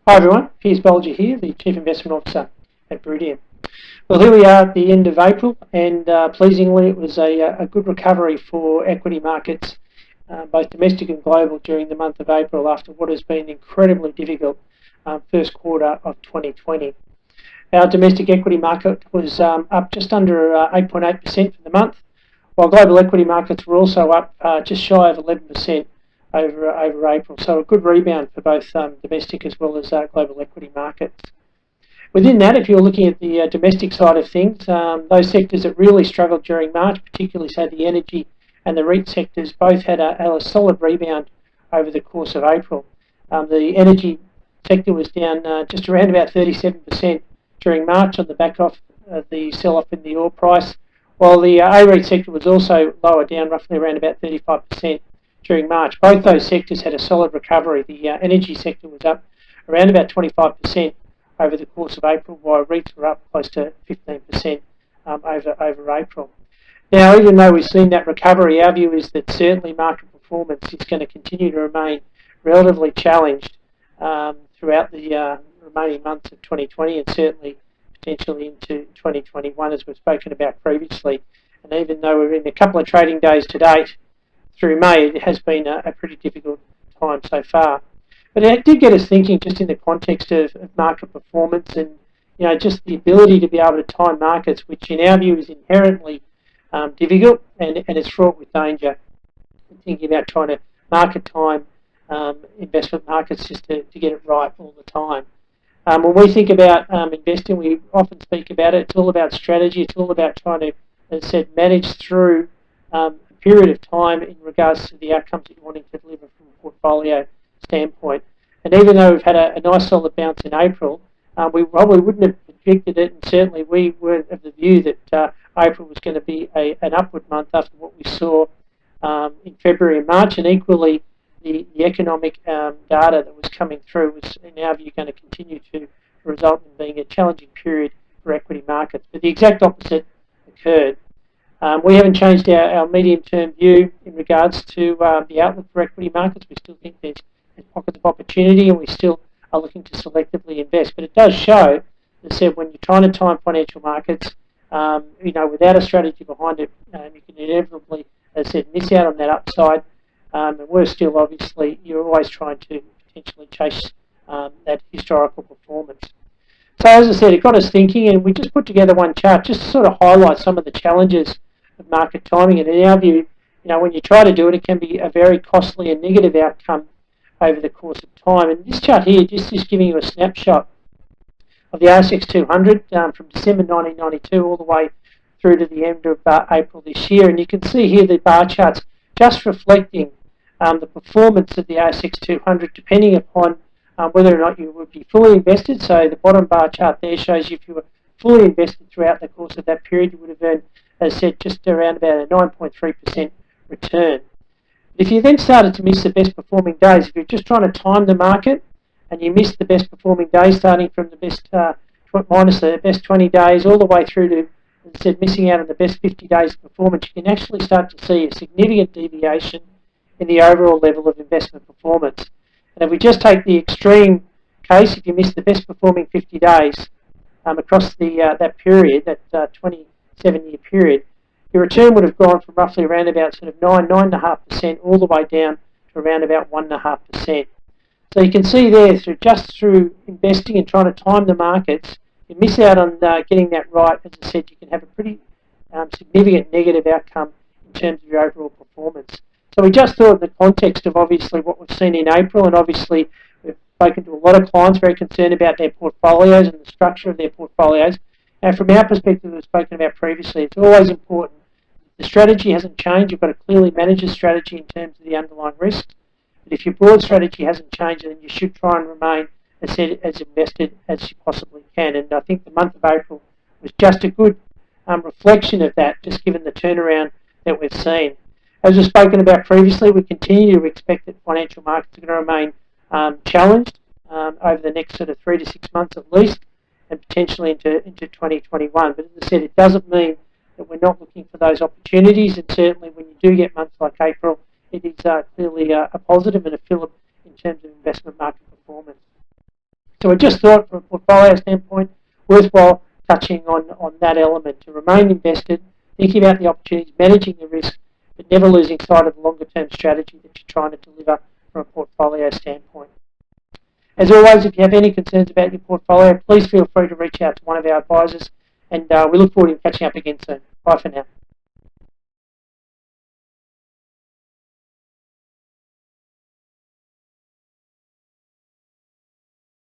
Hi everyone, Piers Bolger here, the Chief Investment Officer at Viridian. Well, here we are at the end of April, and pleasingly it was a good recovery for equity markets, both domestic and global, during the month of April after what has been an incredibly difficult first quarter of 2020. Our domestic equity market was up just under 8.8% for the month, while global equity markets were also up just shy of 11% over April. So a good rebound for both domestic as well as global equity markets. Within that, if you're looking at the domestic side of things, those sectors that really struggled during March, particularly say the energy and the REIT sectors, both had a solid rebound over the course of April. The energy sector was down just around about 37% during March on the back of the sell-off in the oil price, while the A-REIT sector was also lower, down roughly around about 35% during March. Both those sectors had a solid recovery. The energy sector was up around about 25% over the course of April, while REITs were up close to 15% over April. Now, even though we've seen that recovery, our view is that certainly market performance is going to continue to remain relatively challenged throughout the remaining months of 2020 and certainly potentially into 2021, as we've spoken about previously. And even though we're in a couple of trading days to date through May, it has been a pretty difficult time so far. But it did get us thinking, just in the context of market performance and just the ability to be able to time markets, which in our view is inherently difficult and it's fraught with danger. Thinking about trying to market time investment markets just to get it right all the time. When we think about investing, we often speak about it. It's all about strategy. It's all about trying to, as I said, manage through period of time in regards to the outcomes that you're wanting to deliver from a portfolio standpoint. And even though we've had a nice solid bounce in April, we probably wouldn't have predicted it, and certainly we weren't of the view that April was going to be an upward month after what we saw in February and March, and equally the economic data that was coming through was, in our view, going to continue to result in being a challenging period for equity markets. But the exact opposite occurred. We haven't changed our medium-term view in regards to the outlook for equity markets. We still think there's pockets of opportunity, and we still are looking to selectively invest. But it does show, as I said, when you're trying to time financial markets, without a strategy behind it, you can inevitably, as I said, miss out on that upside. And worse still, obviously, you're always trying to potentially chase that historical performance. So as I said, it got us thinking, and we just put together one chart just to sort of highlight some of the challenges of market timing. And in our view, when you try to do it, it can be a very costly and negative outcome over the course of time. And this chart here just is giving you a snapshot of the ASX 200 from December 1992 all the way through to the end of April this year. And you can see here the bar charts just reflecting the performance of the ASX 200 depending upon whether or not you would be fully invested. So the bottom bar chart there shows you if you were fully invested throughout the course of that period, you would have earned, as I said, just around about a 9.3% return. If you then started to miss the best performing days, if you're just trying to time the market and you miss the best performing days, starting from the best minus the best 20 days all the way through to, as I said, missing out on the best 50 days of performance, you can actually start to see a significant deviation in the overall level of investment performance. And if we just take the extreme case, if you miss the best performing 50 days across that period, that 27-year period, your return would have gone from roughly around about sort of 9.5% all the way down to around about 1.5%. So you can see there, through investing and trying to time the markets, you miss out on getting that right. As I said, you can have a pretty significant negative outcome in terms of your overall performance. So we just thought in the context of obviously what we've seen in April, and obviously we've spoken to a lot of clients very concerned about their portfolios and the structure of their portfolios. And from our perspective, we've spoken about previously, it's always important. The strategy hasn't changed. You've got to clearly manage the strategy in terms of the underlying risks. But if your broad strategy hasn't changed, then you should try and remain, as said, as invested as you possibly can. And I think the month of April was just a good reflection of that, just given the turnaround that we've seen. As we've spoken about previously, we continue to expect that financial markets are going to remain challenged over the next sort of 3 to 6 months at least, and potentially into 2021. But as I said, it doesn't mean that we're not looking for those opportunities, and certainly when you do get months like April, it is clearly a positive and a fillip in terms of investment market performance. So we just thought from a portfolio standpoint, worthwhile touching on that element to remain invested, thinking about the opportunities, managing the risk, but never losing sight of the longer term strategy that you're trying to deliver from a portfolio standpoint. As always, if you have any concerns about your portfolio, please feel free to reach out to one of our advisors, and we look forward to catching up again soon. Bye for now.